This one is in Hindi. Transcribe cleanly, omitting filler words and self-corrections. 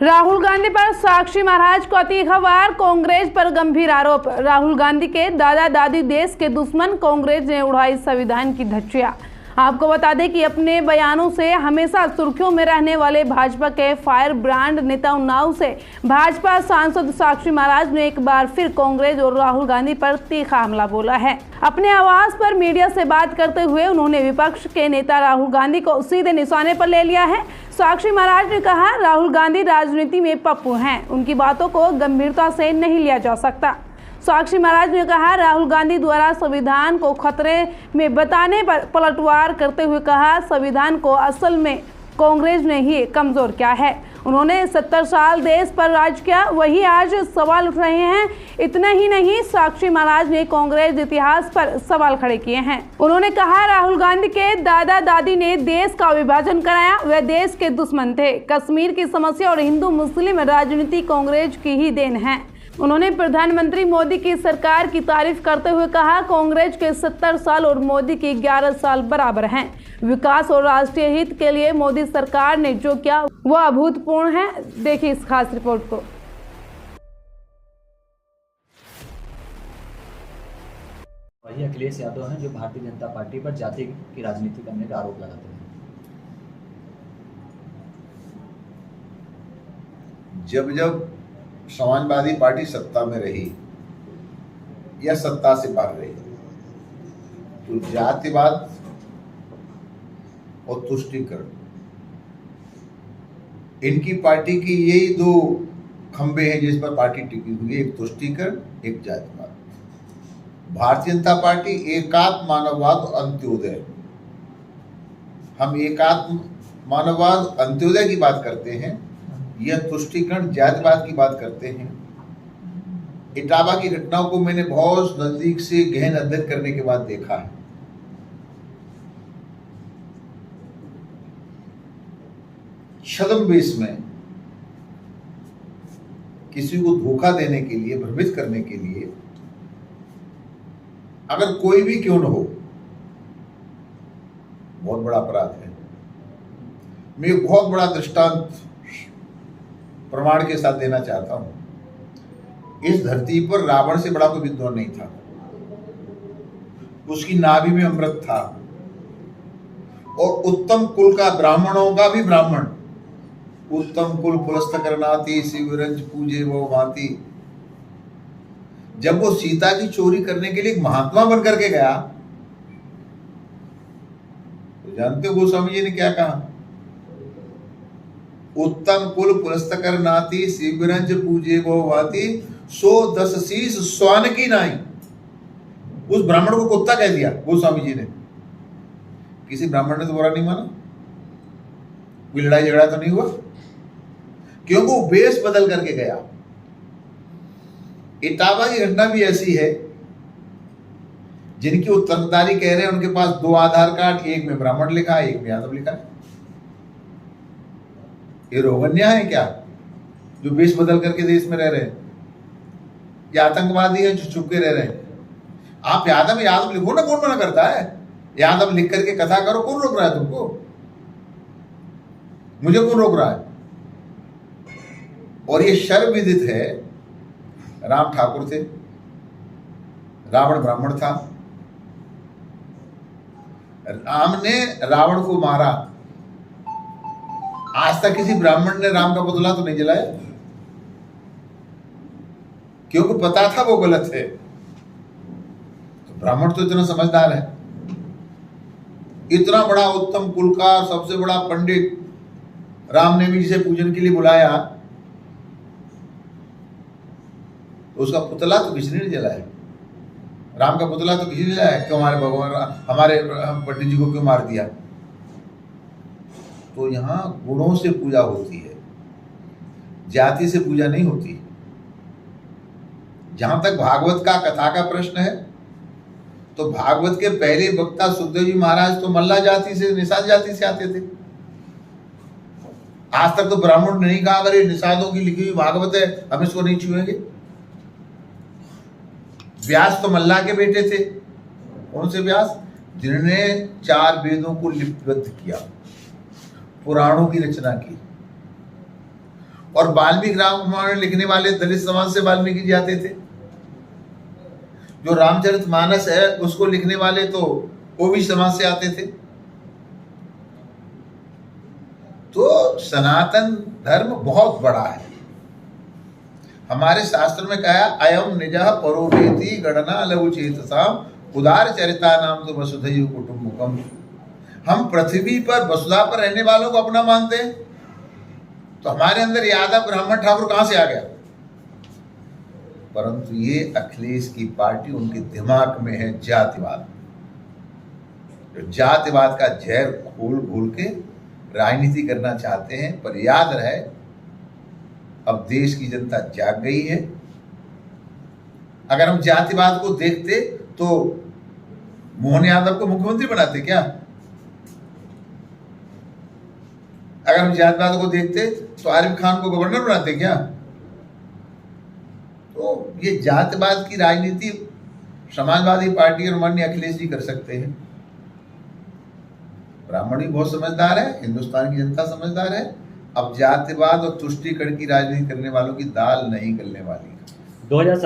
राहुल गांधी पर साक्षी महाराज को तीखा कांग्रेस पर गंभीर आरोप। राहुल गांधी के दादा दादी देश के दुश्मन, कांग्रेस ने उड़ाई संविधान की धज्जियां। आपको बता दें कि अपने बयानों से हमेशा सुर्खियों में रहने वाले भाजपा के फायर ब्रांड नेता उन्नाव से भाजपा सांसद साक्षी महाराज ने एक बार फिर कांग्रेस और राहुल गांधी पर तीखा हमला बोला है। अपने आवास पर मीडिया से बात करते हुए उन्होंने विपक्ष के नेता राहुल गांधी को सीधे निशाने पर ले लिया है। साक्षी महाराज ने कहा, राहुल गांधी राजनीति में पप्पू हैं, उनकी बातों को गंभीरता से नहीं लिया जा सकता। साक्षी महाराज ने कहा, राहुल गांधी द्वारा संविधान को खतरे में बताने पर पलटवार करते हुए कहा, संविधान को असल में कांग्रेस ने ही कमजोर किया है। उन्होंने 70 साल देश पर राज किया, वही आज सवाल उठ रहे हैं। इतना ही नहीं, साक्षी महाराज ने कांग्रेस इतिहास पर सवाल खड़े किए हैं। उन्होंने कहा, राहुल गांधी के दादा दादी ने देश का विभाजन कराया, वे देश के दुश्मन थे। कश्मीर की समस्या और हिंदू मुस्लिम राजनीति कांग्रेस की ही देन है। उन्होंने प्रधानमंत्री मोदी की सरकार की तारीफ करते हुए कहा, कांग्रेस के 70 साल और मोदी की 11 साल बराबर हैं। विकास और राष्ट्रीय हित के लिए मोदी सरकार ने जो किया वह अभूतपूर्व है। देखिए इस खास रिपोर्ट को। वही अखिलेश यादव हैं जो भारतीय जनता पार्टी पर जाति की राजनीति करने का आरोप लगाते हैं। जब समाजवादी पार्टी सत्ता में रही या सत्ता से बाहर रही तो जातिवाद और तुष्टीकरण, इनकी पार्टी की यही दो खंबे हैं जिस पर पार्टी टिकी हुई है, एक तुष्टीकरण, एक जातिवाद। भारतीय जनता पार्टी एकात्म मानववाद और अंत्योदय, हम एकात्म मानववाद अंत्योदय की बात करते हैं, यह तुष्टीकरण जातिवाद की बात करते हैं। इटावा की घटनाओं को मैंने बहुत नजदीक से गहन अध्ययन करने के बाद देखा है। छद्मवेश में किसी को धोखा देने के लिए, भ्रमित करने के लिए अगर कोई भी क्यों न हो, बहुत बड़ा अपराध है। मैं एक बहुत बड़ा दृष्टांत प्रमाण के साथ देना चाहता हूं। इस धरती पर रावण से बड़ा कोई विद्वान नहीं था, उसकी नाभि में अमृत था, और उत्तम कुल का, ब्राह्मणों का भी ब्राह्मण, उत्तम कुल पुलस्त करनाति शिवरंज पूजे वो भांति। जब वो सीता की चोरी करने के लिए एक महात्मा बनकर के गया तो जानते हो गोस्वामी जी ने क्या कहा? उत्तम कुल पुलस्तकर नाती शिवरंज पूजे वो भांति, सो 10 शीश स्वान की नाई। उस ब्राह्मण को कुत्ता कह दिया गोस्वामी जी ने। किसी ब्राह्मण ने तो बुरा नहीं माना, कोई लड़ाई झगड़ा तो नहीं हुआ, क्योंकि वो वेश बदल करके गया। इटावा की घटना भी ऐसी है, जिनकी उत्तरदारी कह रहे हैं उनके पास 2 आधार कार्ड, एक में ब्राह्मण लिखा है, एक में यादव लिखा है। ये रोगन्या है क्या जो वेश बदल करके देश में रह रहे हैं? ये आतंकवादी है जो छुप के रह रहे हैं। आप यादव लिखो ना, कौन मना करता है? यादव लिख करके कथा करो, कौन रोक रहा है तुमको? मुझे कौन रोक रहा है? और ये सर्वविदित है, राम ठाकुर थे, रावण ब्राह्मण था, राम ने रावण को मारा। आज तक किसी ब्राह्मण ने राम का पुतला तो नहीं जलाया, क्योंकि पता था वो गलत है। तो ब्राह्मण तो इतना समझदार है, इतना बड़ा उत्तम कुल का सबसे बड़ा पंडित राम ने भी जिसे पूजन के लिए बुलाया, तो उसका पुतला तो किसी ने नहीं जलाया। राम का पुतला तो किसी ने जलाया, क्यों हमारे भगवान, हमारे पंडित जी को क्यों मार दिया? तो यहां गुणों से पूजा होती है, जाति से पूजा नहीं होती। जहां तक भागवत का, कथा का प्रश्न है, तो भागवत के पहले वक्ता सुखदेव जी महाराज तो मल्ला जाति से, निषाद जाति से आते थे। आज तक तो ब्राह्मण ने नहीं कहा अगर ये निषादों की लिखी हुई भागवत है हम इसको नहीं छुएंगे। व्यास तो मल्ला के बेटे थे। कौन से व्यास? जिन्होंने 4 वेदों को लिपिबद्ध किया, पुराणों की रचना की, और वाल्मीकि रामायण लिखने वाले दलित समाज से वाल्मीकि जी आते थे, जो रामचरितमानस है उसको लिखने वाले तो ओबीसी समाज से आते थे। तो सनातन धर्म बहुत बड़ा है। हमारे शास्त्र में कहा अयम निजः परोवेति गणना लघु चेतसाम उदार चरिता नाम तो वसुधैव कुटुम्बकम। हम पृथ्वी पर वसुधा पर रहने वालों को अपना मानते हैं, तो हमारे अंदर यादव ब्राह्मण ठाकुर कहां से आ गया? परंतु ये अखिलेश की पार्टी, उनके दिमाग में है जातिवाद। जो जातिवाद का जहर घोल घोल के राजनीति करना चाहते हैं। पर याद रहे, अब देश की जनता जाग गई है। अगर हम जातिवाद को देखते तो मोहन यादव को मुख्यमंत्री बनाते क्या? अगर हम जातिवाद को देखते तो आरिफ खान को गवर्नर बनाते क्या? तो ये जातिवाद की राजनीति समाजवादी पार्टी और माननीय अखिलेश जी कर सकते हैं। ब्राह्मण भी बहुत समझदार है, हिंदुस्तान की जनता समझदार है। अब जातिवाद और तुष्टीकरण की राजनीति करने वालों की दाल नहीं गलने वाली है। 2017